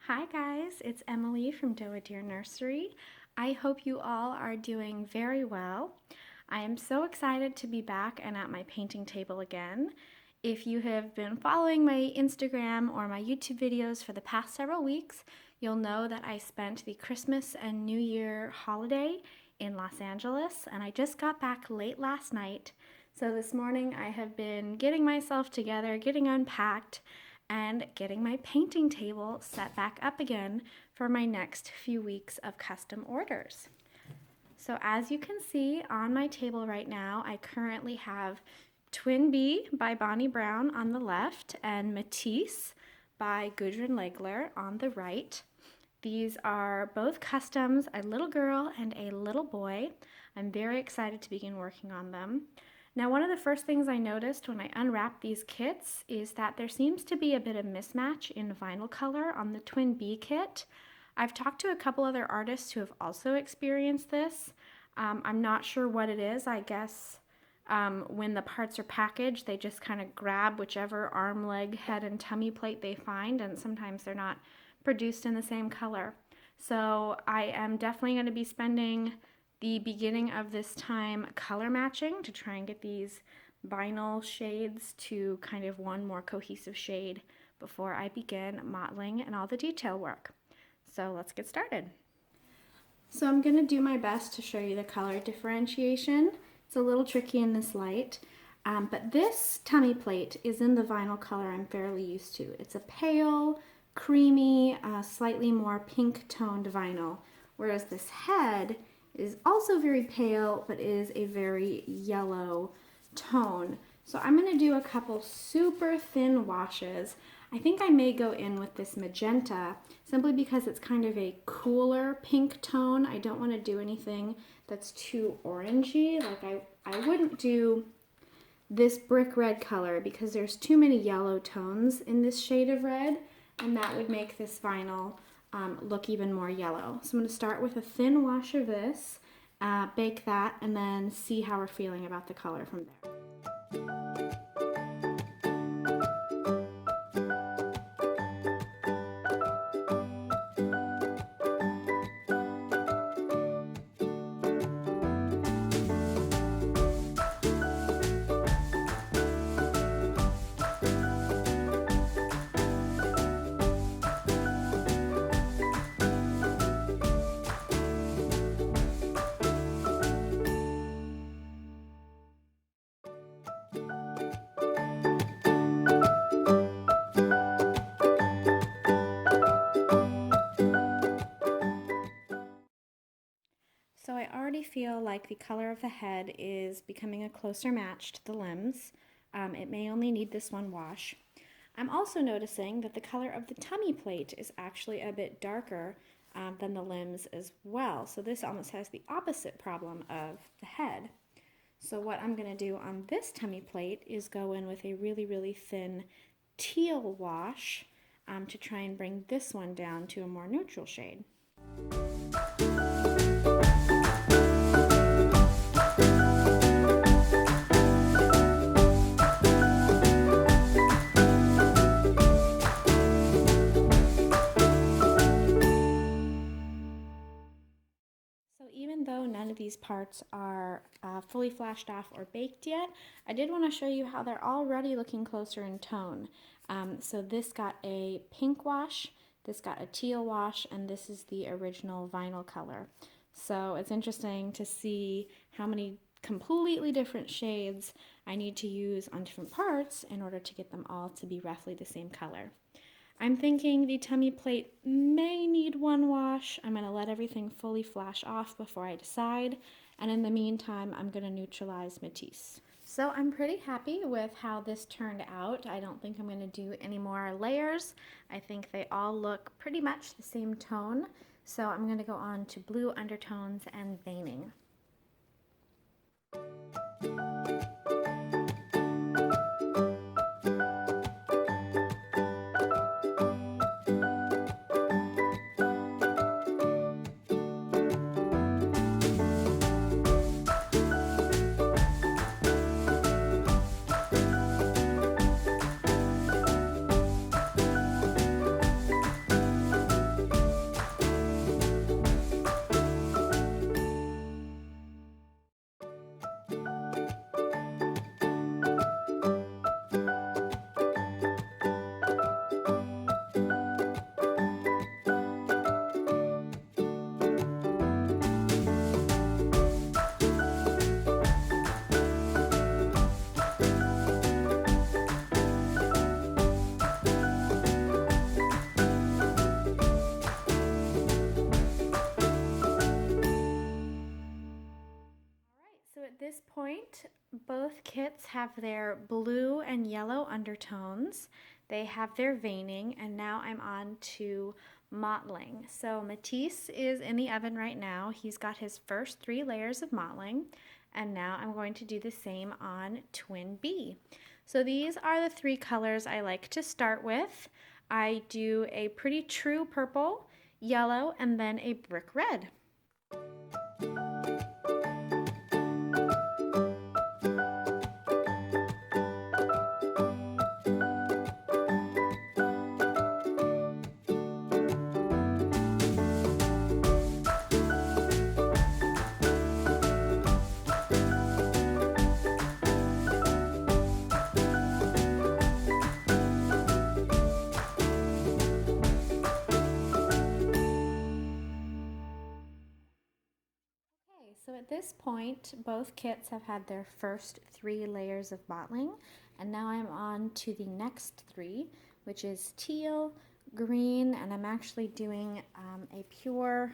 Hi guys, it's Emily from Doe Deer Nursery. I hope you all are doing very well. I am so excited to be back and at my painting table again. If you have been following my Instagram or my YouTube videos for the past several weeks, you'll know that I spent the Christmas and New Year holiday in Los Angeles, and I just got back late last night. So this morning I have been getting myself together, getting unpacked, and getting my painting table set back up again for my next few weeks of custom orders. So as you can see on my table right now, I currently have Twin Bee by Bonnie Brown on the left and Mathis by Gudrun Legler on the right. These are both customs, a little girl and a little boy. I'm very excited to begin working on them. Now, one of the first things I noticed when I unwrapped these kits is that there seems to be a bit of mismatch in vinyl color on the Twin Bee kit. I've talked to a couple other artists who have also experienced this. I'm not sure what it is. I guess when the parts are packaged, they just kind of grab whichever arm, leg, head, and tummy plate they find, and sometimes they're not produced in the same color. So I am definitely going to be spending the beginning of this time color matching to try and get these vinyl shades to kind of one more cohesive shade before I begin mottling and all the detail work. So let's get started. So I'm going to do my best to show you the color differentiation. It's a little tricky in this light, but this tummy plate is in the vinyl color I'm fairly used to. It's a pale, creamy, slightly more pink toned vinyl, whereas this head is also very pale, but is a very yellow tone. So I'm going to do a couple super thin washes. I think I may go in with this magenta simply because it's kind of a cooler pink tone. I don't want to do anything that's too orangey. Like I wouldn't do this brick red color because there's too many yellow tones in this shade of red, and that would make this vinyl look even more yellow. So I'm going to start with a thin wash of this, bake that, and then see how we're feeling about the color from there. So I already feel like the color of the head is becoming a closer match to the limbs. It may only need this one wash. I'm also noticing that the color of the tummy plate is actually a bit darker than the limbs as well. So this almost has the opposite problem of the head. So what I'm going to do on this tummy plate is go in with a really, really thin teal wash to try and bring this one down to a more neutral shade. Even though none of these parts are fully flashed off or baked yet, I did want to show you how they're already looking closer in tone. So this got a pink wash, this got a teal wash, and this is the original vinyl color. So it's interesting to see how many completely different shades I need to use on different parts in order to get them all to be roughly the same color. I'm thinking the tummy plate may need one wash. I'm going to let everything fully flash off before I decide, and in the meantime I'm going to neutralize Mathis. So I'm pretty happy with how this turned out. I don't think I'm going to do any more layers. I think they all look pretty much the same tone, so I'm going to go on to blue undertones and veining. this point, both kits have their blue and yellow undertones. They have their veining, and now I'm on to mottling. So Mathis is in the oven right now. He's got his first 3 layers of mottling, and now I'm going to do the same on Twin B. So these are the 3 colors I like to start with. I do a pretty true purple, yellow, and then a brick red. So at this point, both kits have had their first 3 layers of mottling, and now I'm on to the next 3, which is teal, green, and I'm actually doing a pure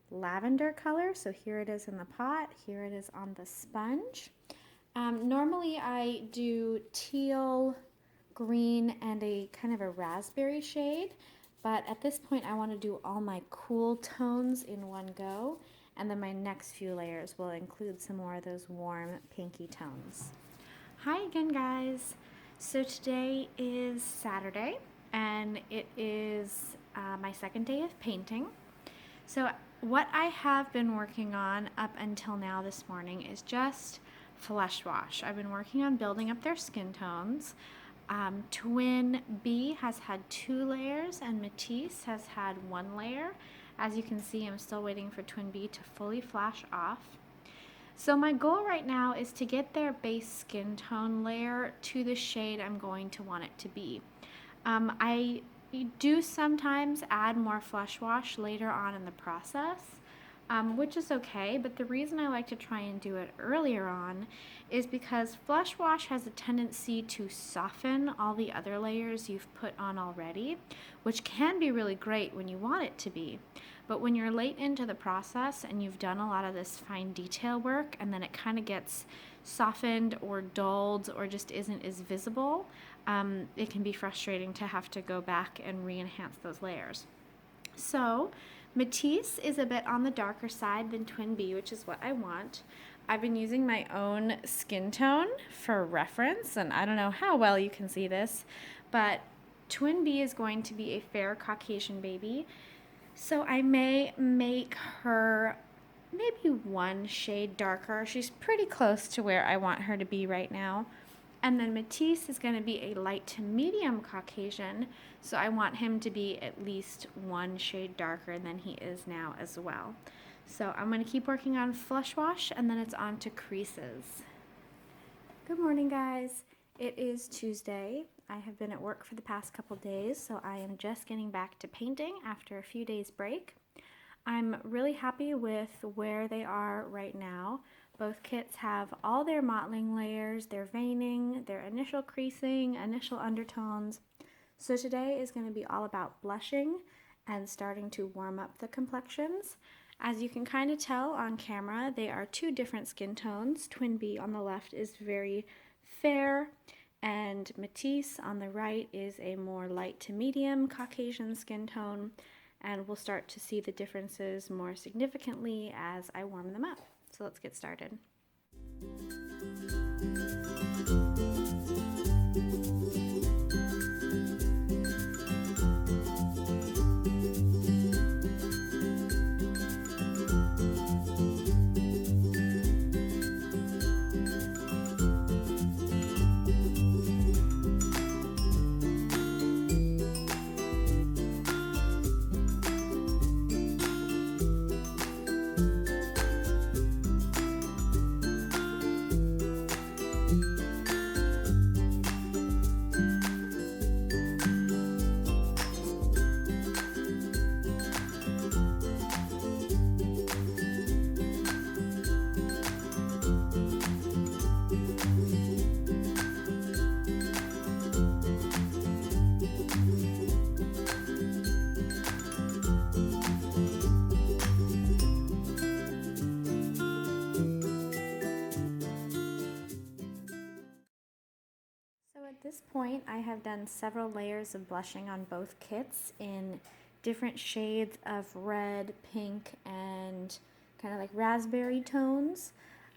lavender color. So here it is in the pot, here it is on the sponge. Normally I do teal, green, and a kind of a raspberry shade, but at this point I want to do all my cool tones in one go. And then my next few layers will include some more of those warm pinky tones. Hi again, guys. So today is Saturday, and it is my second day of painting. So what I have been working on up until now this morning is just flesh wash. I've been working on building up their skin tones. Twin B has had 2 layers, and Mathis has had 1 layer. As you can see, I'm still waiting for Twin B to fully flash off. So my goal right now is to get their base skin tone layer to the shade I'm going to want it to be. I do sometimes add more flesh wash later on in the process, which is okay, but the reason I like to try and do it earlier on is because flesh wash has a tendency to soften all the other layers you've put on already, which can be really great when you want it to be. But when you're late into the process and you've done a lot of this fine detail work and then it kind of gets softened or dulled or just isn't as visible, it can be frustrating to have to go back and re-enhance those layers. So Mathis is a bit on the darker side than Twin B, which is what I want. I've been using my own skin tone for reference, and I don't know how well you can see this, but Twin B is going to be a fair Caucasian baby. So I may make her maybe 1 shade darker. She's pretty close to where I want her to be right now. And then Mathis is going to be a light to medium Caucasian, so I want him to be at least 1 shade darker than he is now as well. So I'm going to keep working on flesh wash, and then it's on to creases. Good morning, guys. It is Tuesday. I have been at work for the past couple days, so I am just getting back to painting after a few days break. I'm really happy with where they are right now. Both kits have all their mottling layers, their veining, their initial creasing, initial undertones. So today is going to be all about blushing and starting to warm up the complexions. As you can kind of tell on camera, they are 2 different skin tones. Twin B on the left is very fair, and Mathis on the right is a more light to medium Caucasian skin tone, and we'll start to see the differences more significantly as I warm them up. So let's get started. this point, I have done several layers of blushing on both kits in different shades of red, pink, and kind of like raspberry tones,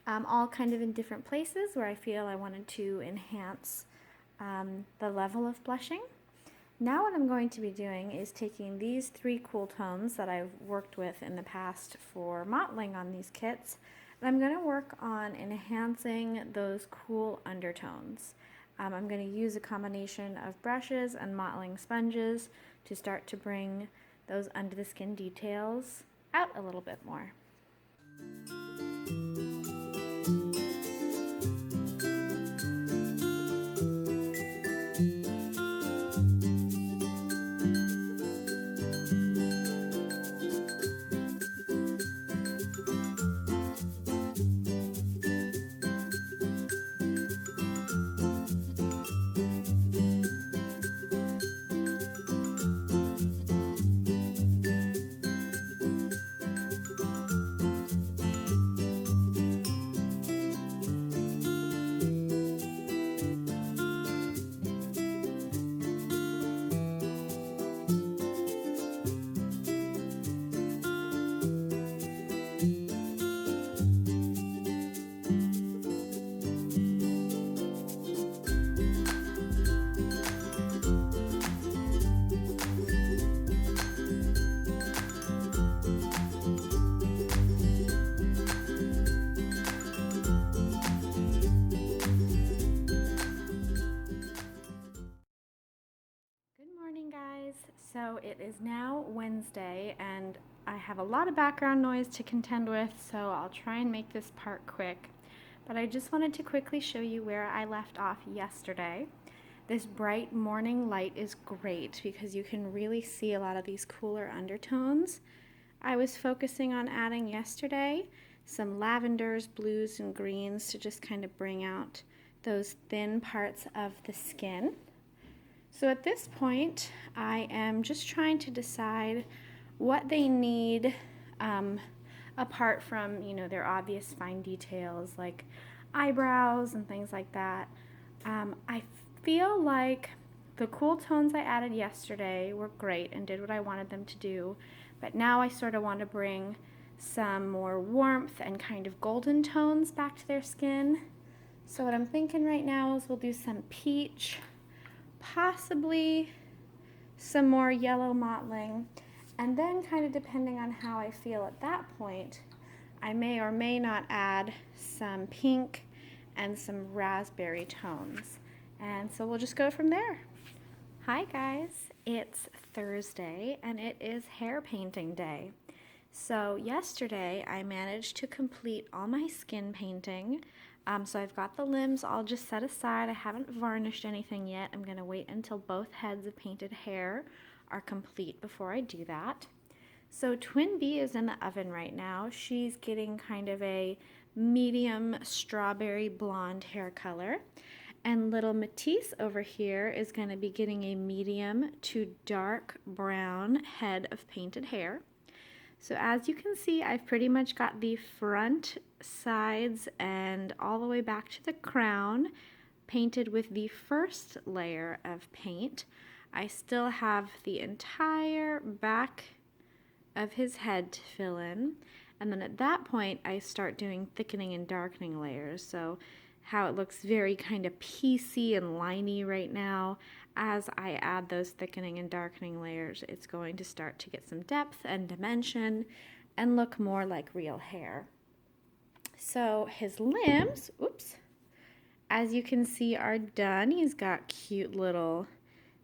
all kind of in different places where I feel I wanted to enhance the level of blushing. Now what I'm going to be doing is taking these three cool tones that I've worked with in the past for mottling on these kits, and I'm going to work on enhancing those cool undertones. I'm going to use a combination of brushes and mottling sponges to start to bring those under the skin details out a little bit more. So it is now Wednesday and I have a lot of background noise to contend with, so I'll try and make this part quick. But I just wanted to quickly show you where I left off yesterday. This bright morning light is great because you can really see a lot of these cooler undertones. I was focusing on adding yesterday some lavenders, blues, and greens to just kind of bring out those thin parts of the skin. So at this point, I am just trying to decide what they need apart from, their obvious fine details like eyebrows and things like that. I feel like the cool tones I added yesterday were great and did what I wanted them to do, but now I sort of want to bring some more warmth and kind of golden tones back to their skin. So what I'm thinking right now is we'll do some peach, possibly some more yellow mottling, and then kind of depending on how I feel at that point, I may or may not add some pink and some raspberry tones. And so we'll just go from there. Hi guys, it's Thursday and it is hair painting day. So yesterday I managed to complete all my skin painting. So I've got the limbs all just set aside. I haven't varnished anything yet. I'm going to wait until both heads of painted hair are complete before I do that. So Twin Bee is in the oven right now. She's getting kind of a medium strawberry blonde hair color. And little Mathis over here is going to be getting a medium to dark brown head of painted hair. So as you can see, I've pretty much got the front, sides, and all the way back to the crown painted with the first layer of paint. I still have the entire back of his head to fill in, and then at that point I start doing thickening and darkening layers. So how it looks very kind of piecey and liney right now, as I add those thickening and darkening layers, it's going to start to get some depth and dimension and look more like real hair. So his limbs, as you can see, are done. He's got cute little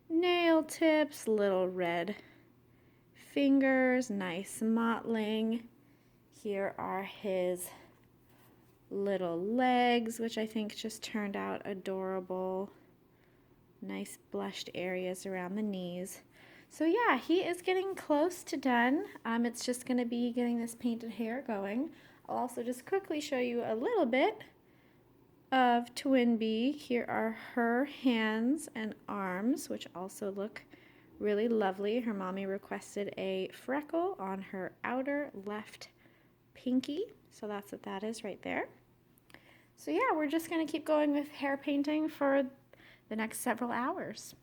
nail tips, little red fingers, nice mottling. Here are his little legs, which I think just turned out adorable. Nice blushed areas around the knees. So yeah, he is getting close to done. It's just going to be getting this painted hair going. I'll also just quickly show you a little bit of Twin Bee. Here are her hands and arms, which also look really lovely. Her mommy requested a freckle on her outer left pinky, so that's what that is right there. So yeah, we're just going to keep going with hair painting for the next several hours.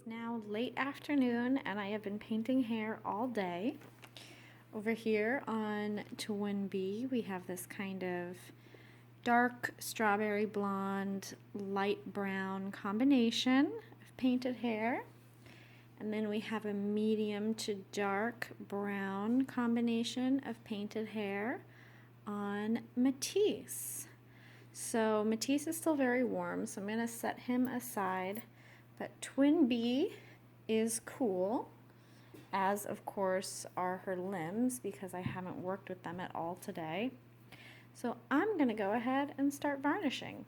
Now late afternoon and I have been painting hair all day. Over here on Twin B we have this kind of dark strawberry blonde, light brown combination of painted hair. And then we have a medium to dark brown combination of painted hair on Mathis. So Mathis is still very warm, so I'm going to set him aside. But Twin B is cool, as of course are her limbs, because I haven't worked with them at all today. So I'm going to go ahead and start varnishing.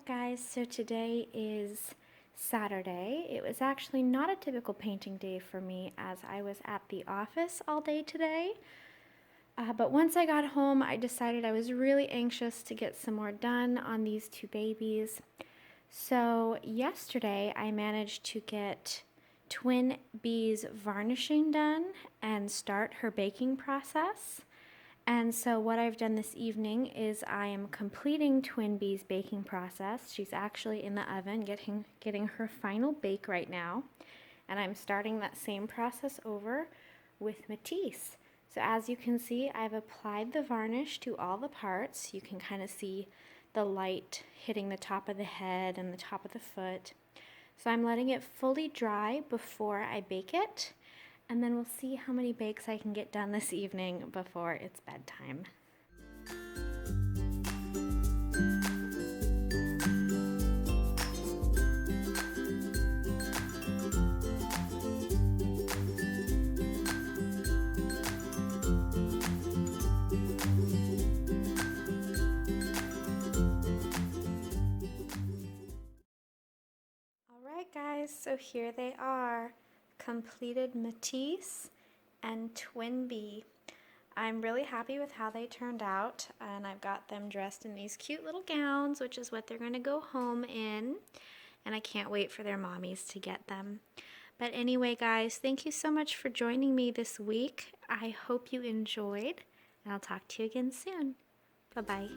Guys, so today is Saturday. It was actually not a typical painting day for me as I was at the office all day today. But once I got home, I decided I was really anxious to get some more done on these two babies. So yesterday I managed to get Twin B's varnishing done and start her baking process. And so what I've done this evening is I am completing Twin B's baking process. She's actually in the oven getting her final bake right now. And I'm starting that same process over with Mathis. So as you can see, I've applied the varnish to all the parts. You can kind of see the light hitting the top of the head and the top of the foot. So I'm letting it fully dry before I bake it. And then we'll see how many bakes I can get done this evening before it's bedtime. All right, guys, so here they are. Completed Mathis and Twin B. I'm really happy with how they turned out, and I've got them dressed in these cute little gowns, which is what they're going to go home in, and I can't wait for their mommies to get them. But anyway, guys, thank you so much for joining me this week. I hope you enjoyed, and I'll talk to you again soon. Bye-bye.